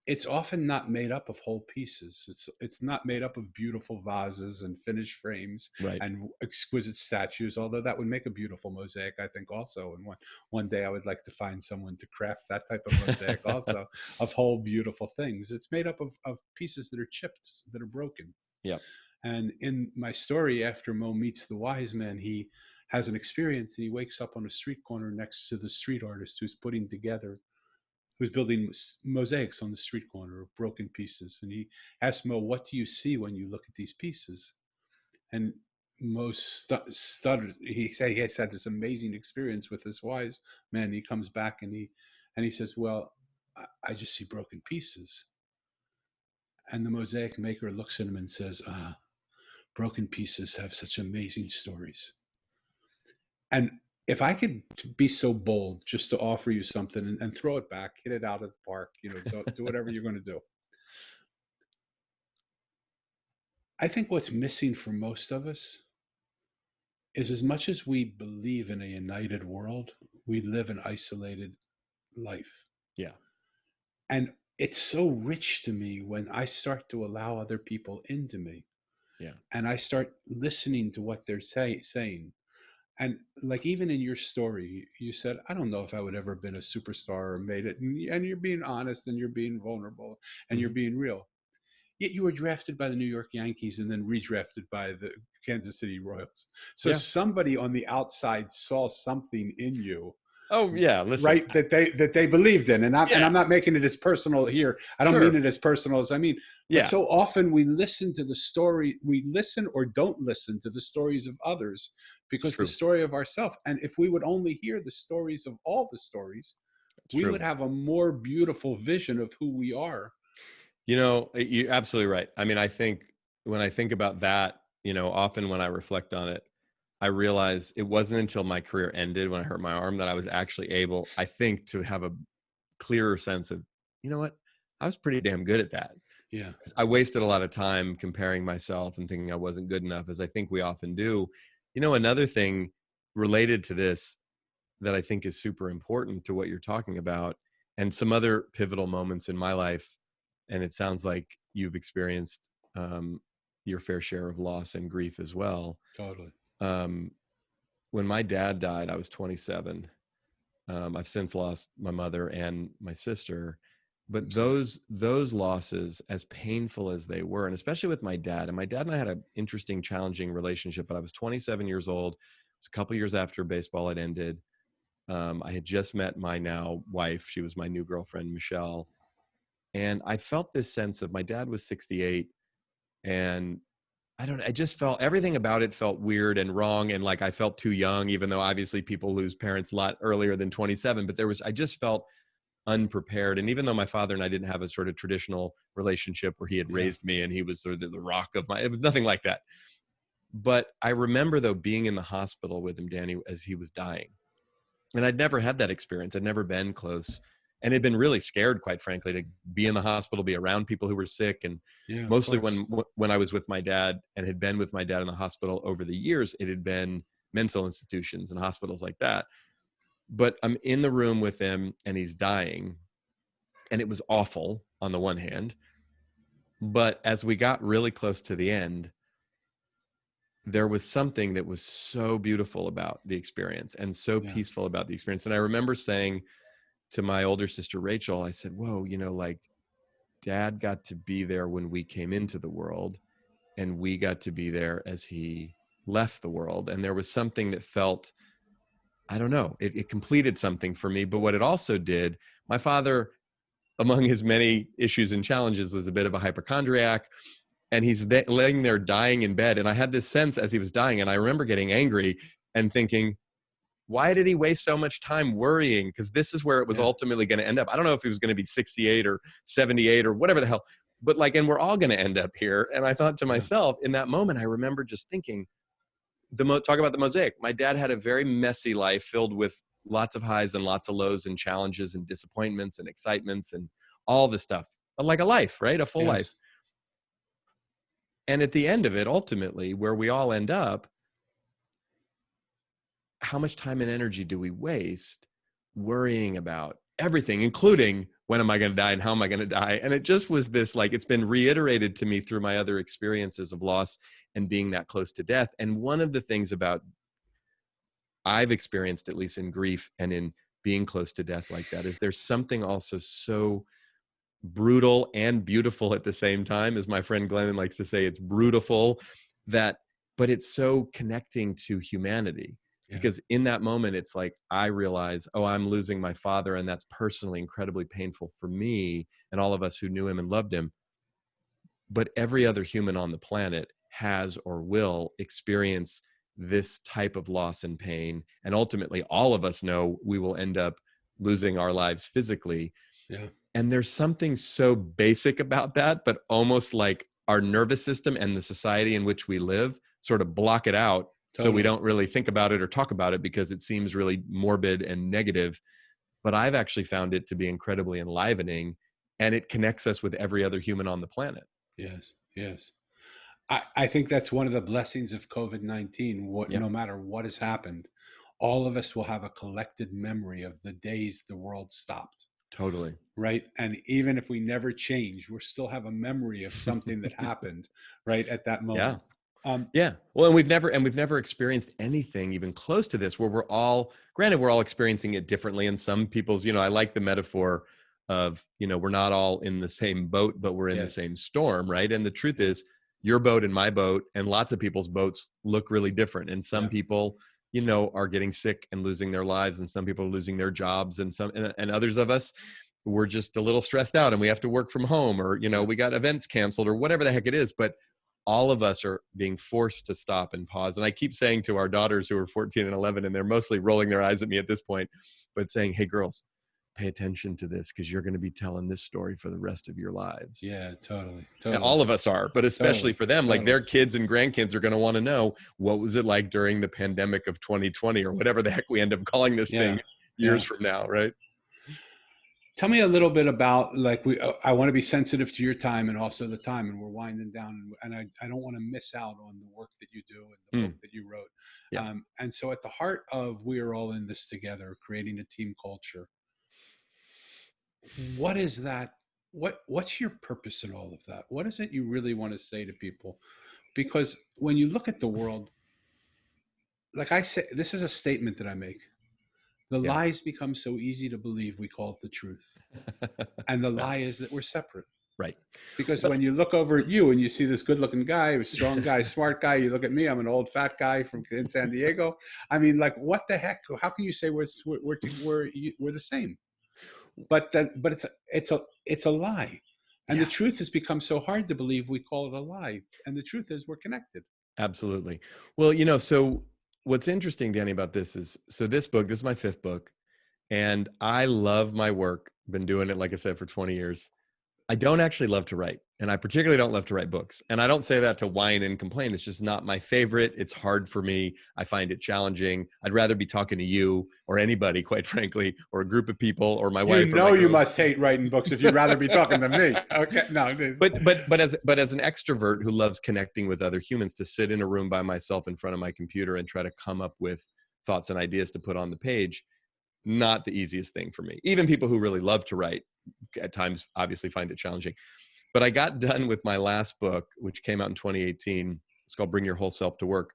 it's often not made up of whole pieces. It's not made up of beautiful vases and finished frames
Right.
and exquisite statues, although that would make a beautiful mosaic, I think, also. And one day I would like to find someone to craft that type of mosaic also, of whole beautiful things. It's made up of pieces that are chipped, that are broken.
Yeah.
And in my story, after Mo meets the wise man, he has an experience, and he wakes up on a street corner next to the street artist who's building mosaics on the street corner of broken pieces. And he asks Mo, "What do you see when you look at these pieces?" And Mo stuttered. He said he has had this amazing experience with this wise man. He comes back and he says, "Well, I just see broken pieces." And the mosaic maker looks at him and says, "Broken pieces have such amazing stories." And if I could be so bold just to offer you something and throw it back, hit it out of the park, do whatever you're going to do. I think what's missing for most of us is, as much as we believe in a united world, we live an isolated life.
Yeah.
And it's so rich to me when I start to allow other people into me.
Yeah.
And I start listening to what they're saying. And like, even in your story, you said, "I don't know if I would ever have been a superstar or made it." And you're being honest, and you're being vulnerable, and you're
Mm-hmm.
being real. Yet you were drafted by the New York Yankees and then redrafted by the Kansas City Royals. So
Yeah.
somebody on the outside saw something in you,
Oh yeah. Listen.
right, that they believed in. And
Yeah.
I'm not making it as personal here. I don't
Sure.
mean it as personal as I mean. But
Yeah.
so often we listen to the story, we listen or don't listen to the stories of others,
It's
because the
true.
story of ourselves. And if we would only hear the stories of all the stories,
It's
we
true.
would have a more beautiful vision of who we are.
You're absolutely right. I mean, I think when I think about that, often when I reflect on it, I realize it wasn't until my career ended, when I hurt my arm, that I was actually able, I think, to have a clearer sense of, you know what, I was pretty damn good at that.
Yeah.
I wasted a lot of time comparing myself and thinking I wasn't good enough, as I think we often do. Another thing related to this that I think is super important to what you're talking about, and some other pivotal moments in my life, and it sounds like you've experienced your fair share of loss and grief as well.
Totally.
When my dad died, I was 27. I've since lost my mother and my sister, but those losses, as painful as they were, and especially with my dad, and I had an interesting, challenging relationship. But I was 27 years old. It was a couple years after baseball had ended. I had just met my now wife. She was my new girlfriend, Michelle. And I felt this sense of, my dad was 68, and I just felt, everything about it felt weird and wrong. And like, I felt too young, even though obviously people lose parents a lot earlier than 27, but I just felt unprepared. And even though my father and I didn't have a sort of traditional relationship where he had
Yeah.
raised me and he was sort of the rock of it was nothing like that. But I remember, though, being in the hospital with him, Danny, as he was dying. And I'd never had that experience. I'd never been close, and had been really scared, quite frankly, to be in the hospital, be around people who were sick. And
Yeah, of
mostly
course.
when I was with my dad, and had been with my dad in the hospital over the years, it had been mental institutions and hospitals like that. But I'm in the room with him and he's dying, and it was awful on the one hand. But as we got really close to the end, there was something that was so beautiful about the experience, and so
Yeah.
peaceful about the experience. And I remember saying to my older sister, Rachel, I said, whoa, like, Dad got to be there when we came into the world, and we got to be there as he left the world. And there was something that felt, I don't know, it completed something for me. But what it also did, my father, among his many issues and challenges, was a bit of a hypochondriac. And he's laying there dying in bed. And I had this sense as he was dying, and I remember getting angry and thinking, why did he waste so much time worrying? Because this is where it was
Yeah.
ultimately going to end up. I don't know if he was going to be 68 or 78 or whatever the hell, but like, and we're all going to end up here. And I thought to
Yeah.
myself, in that moment, I remember just thinking, talk about the mosaic. My dad had a very messy life, filled with lots of highs and lots of lows and challenges and disappointments and excitements and all the stuff, like a life, right? A full life.
Yes.
And at the end of it, ultimately, where we all end up, how much time and energy do we waste worrying about everything, including when am I going to die and how am I going to die? And it just was this, like, it's been reiterated to me through my other experiences of loss and being that close to death. And one of the things about I've experienced, at least in grief and in being close to death like that, is there's something also so brutal and beautiful at the same time. As my friend Glennon likes to say, it's brutal, that, but it's so connecting to humanity.
Yeah.
Because in that moment, it's like, I realize, oh, I'm losing my father, and that's personally incredibly painful for me and all of us who knew him and loved him. But every other human on the planet has or will experience this type of loss and pain. And ultimately, all of us know we will end up losing our lives physically.
Yeah.
And there's something so basic about that, but almost like our nervous system and the society in which we live sort of block it out.
Totally.
So we don't really think about it or talk about it because it seems really morbid and negative. But I've actually found it to be incredibly enlivening, and it connects us with every other human on the planet.
Yes, yes. I think that's one of the blessings of COVID-19. No matter what has happened, all of us will have a collected memory of the days the world stopped.
Totally.
Right. And even if we never change, we'll still have a memory of something that happened right at that moment.
Yeah. Well, and we've never experienced anything even close to this, where we're all experiencing it differently. And some people's, I like the metaphor of, we're not all in the same boat, but we're in the same storm. Right. And the truth is, your boat and my boat and lots of people's boats look really different. And some people, are getting sick and losing their lives, and some people are losing their jobs, and others of us, we're just a little stressed out and we have to work from home, or, we got events canceled or whatever the heck it is. But all of us are being forced to stop and pause. And I keep saying to our daughters, who are 14 and 11, and they're mostly rolling their eyes at me at this point, but saying, hey, girls, pay attention to this, because you're going to be telling this story for the rest of your lives.
Yeah, totally.
And all of us are, but especially for them, like their kids and grandkids are going to want to know, what was it like during the pandemic of 2020, or whatever the heck we end up calling this thing years from now, right?
Tell me a little bit about, like, I want to be sensitive to your time and also the time, and we're winding down, and I don't want to miss out on the work that you do and the book that you wrote.
Yeah.
And so at the heart of We Are All in This Together, creating a team culture, what is that? What's your purpose in all of that? What is it you really want to say to people? Because when you look at the world, like I say, this is a statement that I make. The lies become so easy to believe, we call it the truth. And the lie is that we're separate.
Right.
Because when you look over at you and you see this good looking guy, a strong guy, smart guy, you look at me, I'm an old fat guy from in San Diego. I mean, like, what the heck? How can you say we're the same? But it's a lie. And the truth has become so hard to believe, we call it a lie. And the truth is, we're connected.
Absolutely. Well, so what's interesting, Danny, about this is, so this is my 5th book, and I love my work. Been doing it, like I said, for 20 years. I don't actually love to write, and I particularly don't love to write books. And I don't say that to whine and complain. It's just not my favorite. It's hard for me. I find it challenging. I'd rather be talking to you or anybody, quite frankly, or a group of people, or my wife.
You must hate writing books if you'd rather be talking to me. Okay, no.
But as an extrovert who loves connecting with other humans, to sit in a room by myself in front of my computer and try to come up with thoughts and ideas to put on the page, not the easiest thing for me. Even people who really love to write at times obviously find it challenging. But I got done with my last book, which came out in 2018. It's called Bring Your Whole Self to Work.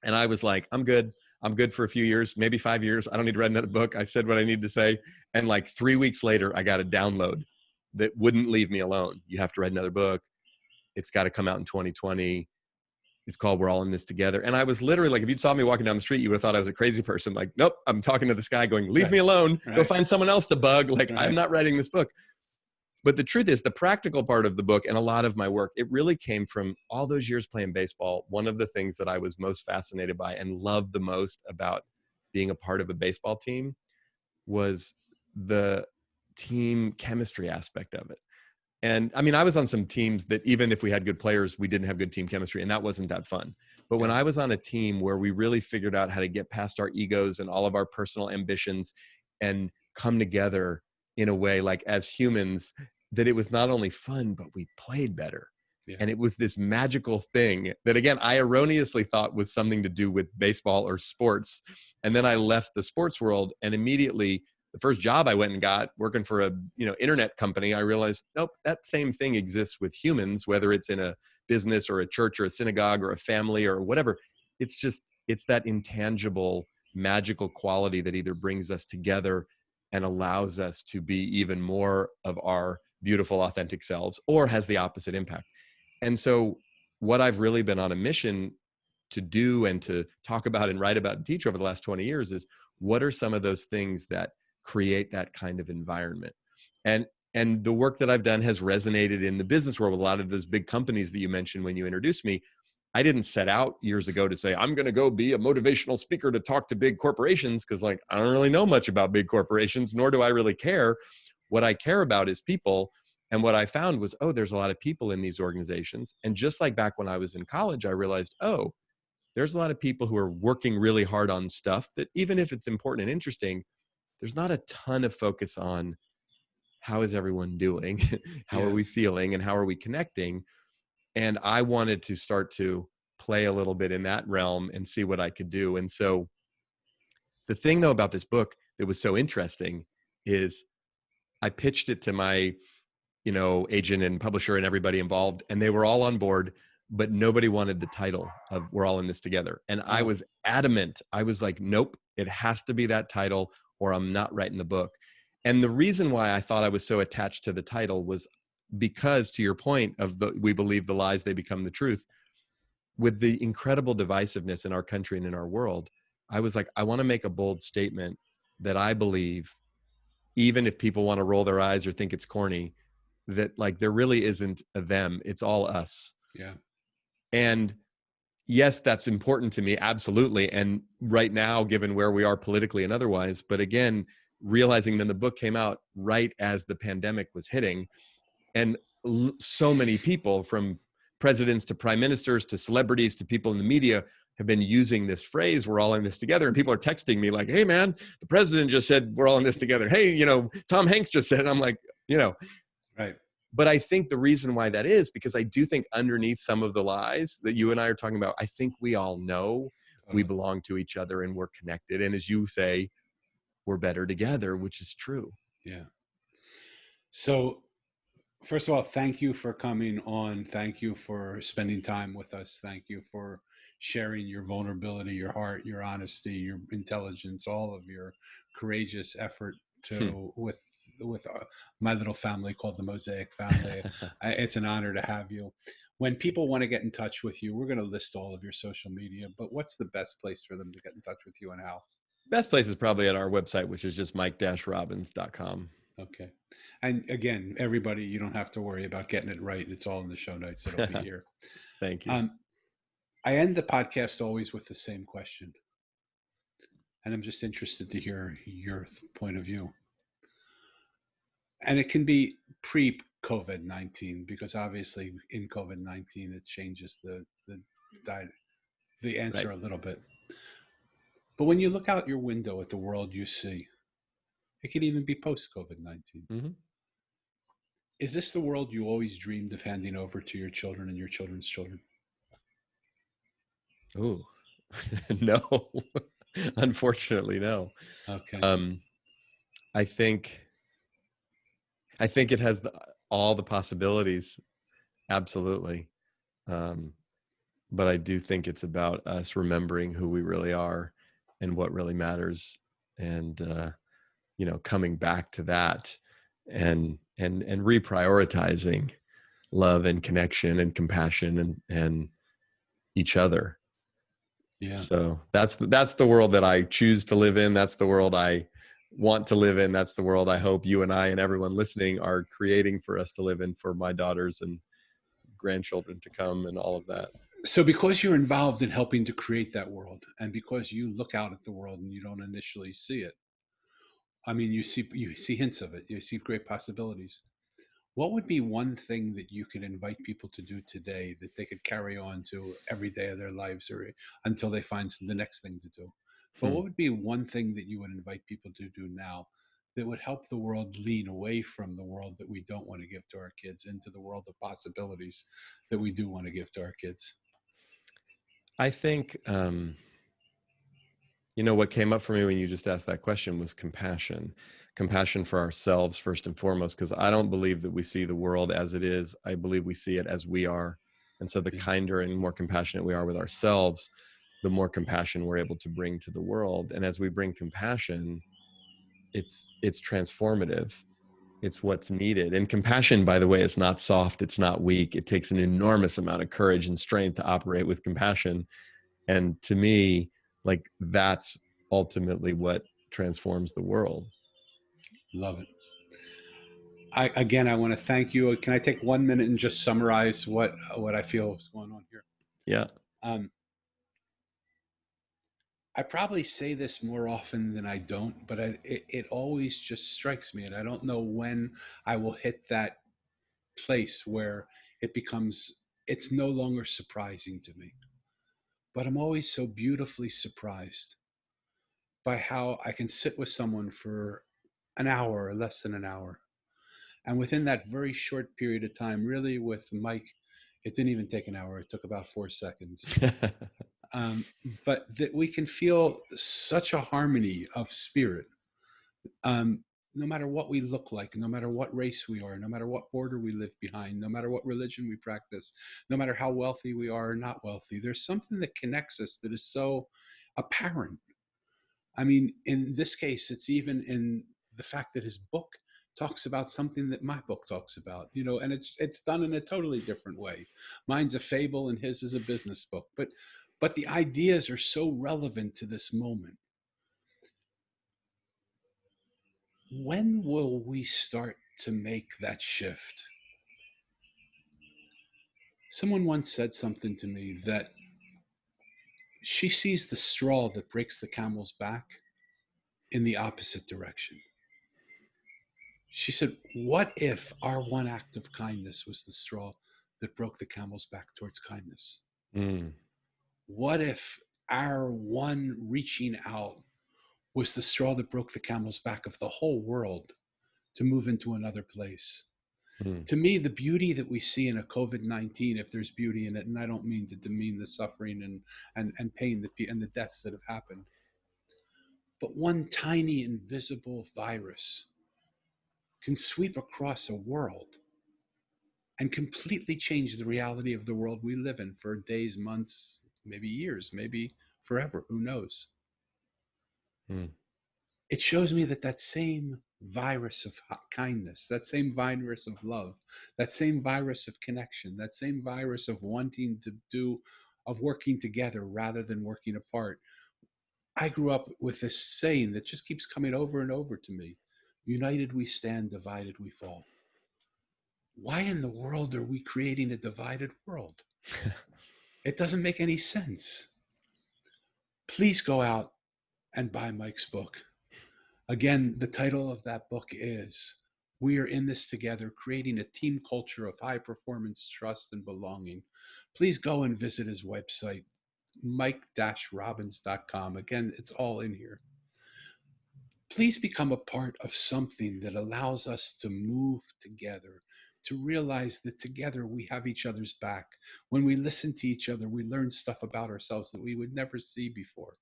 And I was like, I'm good. I'm good for a few years, maybe 5 years. I don't need to write another book. I said what I need to say. And like 3 weeks later, I got a download that wouldn't leave me alone. You have to write another book. It's got to come out in 2020. It's called We're All in This Together. And I was literally like, if you saw me walking down the street, you would have thought I was a crazy person. Like, nope, I'm talking to this guy going, leave me alone. Go find someone else to bug. Like, I'm not writing this book. But the truth is, the practical part of the book and a lot of my work, it really came from all those years playing baseball. One of the things that I was most fascinated by and loved the most about being a part of a baseball team was the team chemistry aspect of it. And I mean, I was on some teams that even if we had good players, we didn't have good team chemistry, and that wasn't that fun. But when I was on a team where we really figured out how to get past our egos and all of our personal ambitions and come together in a way, like as humans, that it was not only fun, but we played better.
Yeah.
And it was this magical thing that, again, I erroneously thought was something to do with baseball or sports. And then I left the sports world, and immediately the first job I went and got working for a internet company, I realized, nope, that same thing exists with humans, whether it's in a business or a church or a synagogue or a family or whatever. It's that intangible, magical quality that either brings us together and allows us to be even more of our beautiful, authentic selves, or has the opposite impact. And so what I've really been on a mission to do and to talk about and write about and teach over the last 20 years is, what are some of those things that create that kind of environment? And the work that I've done has resonated in the business world with a lot of those big companies that you mentioned when you introduced me. I didn't set out years ago to say, I'm going to go be a motivational speaker to talk to big corporations, because I don't really know much about big corporations, nor do I really care. What I care about is people. And what I found was, there's a lot of people in these organizations. And just like back when I was in college, I realized, there's a lot of people who are working really hard on stuff that, even if it's important and interesting, there's not a ton of focus on how is everyone doing, how are
Yeah.
we feeling, and how are we connecting. And I wanted to start to play a little bit in that realm and see what I could do. And so the thing, though, about this book that was so interesting is I pitched it to my agent and publisher and everybody involved, and they were all on board, but nobody wanted the title of "We're All in This Together." And I
Oh,
was adamant. I was like, nope, it has to be that title or I'm not writing the book. And the reason why I thought I was so attached to the title was because, to your point of we believe the lies, they become the truth. With the incredible divisiveness in our country and in our world, I was like, I want to make a bold statement that I believe, even if people want to roll their eyes or think it's corny, that there really isn't a them, it's all us.
yeah.
And yes, that's important to me, absolutely. And right now, given where we are politically and otherwise, but again, realizing that the book came out right as the pandemic was hitting, and so many people, from presidents to prime ministers to celebrities to people in the media, have been using this phrase, "We're all in this together." And people are texting me like, "Hey man, the president just said we're all in this together. Hey, Tom Hanks just said it." I'm like,
Right.
but I think the reason why that is because I do think underneath some of the lies that you and I are talking about, I think we all know we
Totally.
belong to each other and we're connected. And as you say, we're better together, which is true.
Yeah. So, first of all, thank you for coming on. Thank you for spending time with us. Thank you for sharing your vulnerability, your heart, your honesty, your intelligence, all of your courageous effort to with my little family called the Mosaic family. It's an honor to have you. When people want to get in touch with you, we're going to list all of your social media, but what's the best place for them to get in touch with you and how?
Best place is probably at our website, which is just mike-robbins.com.
Okay. And again, everybody, you don't have to worry about getting it right. It's all in the show notes. It'll be here.
Thank you.
Um, I end the podcast always with the same question. And I'm just interested to hear your point of view. And it can be pre COVID-19, because obviously in COVID-19, it changes the
Right.
answer a little bit. But when you look out your window at the world you see, it could even be post COVID-19.
Mm-hmm.
Is this the world you always dreamed of handing over to your children and your children's children?
Ooh, no, unfortunately, no.
Okay.
Um, I think, it has all the possibilities. Absolutely. Um, but I do think it's about us remembering who we really are and what really matters, and coming back to that, and reprioritizing love and connection and compassion and each other.
Yeah.
So that's the world that I choose to live in. That's the world I want to live in. That's the world I hope you and I and everyone listening are creating for us to live in, for my daughters and grandchildren to come and all of that.
So, because you're involved in helping to create that world, and because you look out at the world and you don't initially see it, I mean, you see hints of it. You see great possibilities. What would be one thing that you could invite people to do today that they could carry on to every day of their lives, or until they find the next thing to do? But
Hmm.
what would be one thing that you would invite people to do now that would help the world lean away from the world that we don't want to give to our kids into the world of possibilities that we do want to give to our kids?
I think, what came up for me when you just asked that question was compassion for ourselves first and foremost, because I don't believe that we see the world as it is. I believe we see it as we are. And so the
Yeah.
kinder and more compassionate we are with ourselves, the more compassion we're able to bring to the world. And as we bring compassion, it's transformative. It's what's needed. And compassion, by the way, is not soft. It's not weak. It takes an enormous amount of courage and strength to operate with compassion. And to me, like, that's ultimately what transforms the world.
Love it. I want to thank you. Can I take 1 minute and just summarize what I feel is going on here?
Yeah.
Um, I probably say this more often than I don't, but it always just strikes me, and I don't know when I will hit that place where it's no longer surprising to me. But I'm always so beautifully surprised by how I can sit with someone for an hour or less than an hour. And within that very short period of time, really with Mike, it didn't even take an hour. It took about 4 seconds. But that we can feel such a harmony of spirit, no matter what we look like, no matter what race we are, no matter what border we live behind, no matter what religion we practice, no matter how wealthy we are or not wealthy. There's something that connects us that is so apparent. I mean, in this case, it's even in the fact that his book talks about something that my book talks about, and it's done in a totally different way. Mine's a fable and his is a business book, but the ideas are so relevant to this moment. When will we start to make that shift? Someone once said something to me that she sees the straw that breaks the camel's back in the opposite direction. She said, what if our one act of kindness was the straw that broke the camel's back towards kindness?
Mm.
What if our one reaching out was the straw that broke the camel's back of the whole world to move into another place?
Mm.
To me, the beauty that we see in a COVID-19, if there's beauty in it, and I don't mean to demean the suffering and pain and the deaths that have happened, but one tiny invisible virus can sweep across a world and completely change the reality of the world we live in for days, months, maybe years, maybe forever. Who knows?
Mm.
It shows me that same virus of kindness, that same virus of love, that same virus of connection, that same virus of wanting to do, of working together rather than working apart. I grew up with this saying that just keeps coming over and over to me: united we stand, divided we fall. Why in the world are we creating a divided world? It doesn't make any sense. Please go out and buy Mike's book. Again, the title of that book is We Are in This Together, Creating a Team Culture of High Performance, Trust, and Belonging. Please go and visit his website, mike-robbins.com. Again, it's all in here. Please become a part of something that allows us to move together, to realize that together we have each other's back. When we listen to each other, we learn stuff about ourselves that we would never see before.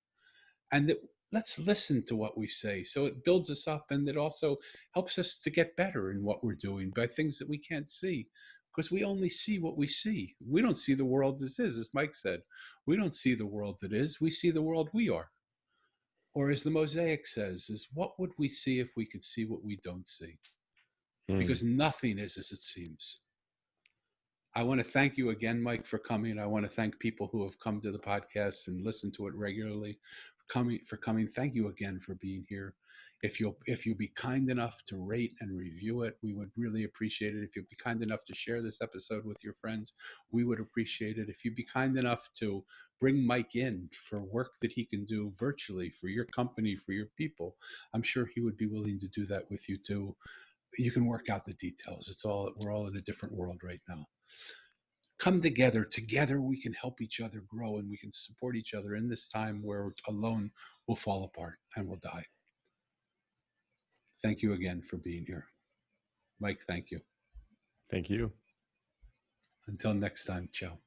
And that let's listen to what we say so it builds us up, and it also helps us to get better in what we're doing by things that we can't see, because we only see what we see. We don't see the world as is, as Mike said. We don't see the world that is, we see the world we are. Or as the Mosaic says, is what would we see if we could see what we don't see?
Mm.
Because nothing is as it seems. I want to thank you again, Mike, for coming. I want to thank people who have come to the podcast and listen to it regularly. For coming. Thank you again for being here. If you'll be kind enough to rate and review it, we would really appreciate it. If you'll be kind enough to share this episode with your friends, we would appreciate it. If you'd be kind enough to bring Mike in for work that he can do virtually for your company, for your people, I'm sure he would be willing to do that with you too. You can work out the details. We're all in a different world right now. Come together. Together we can help each other grow, and we can support each other in this time where alone we'll fall apart and we'll die. Thank you again for being here. Mike, thank you.
Thank you.
Until next time, ciao.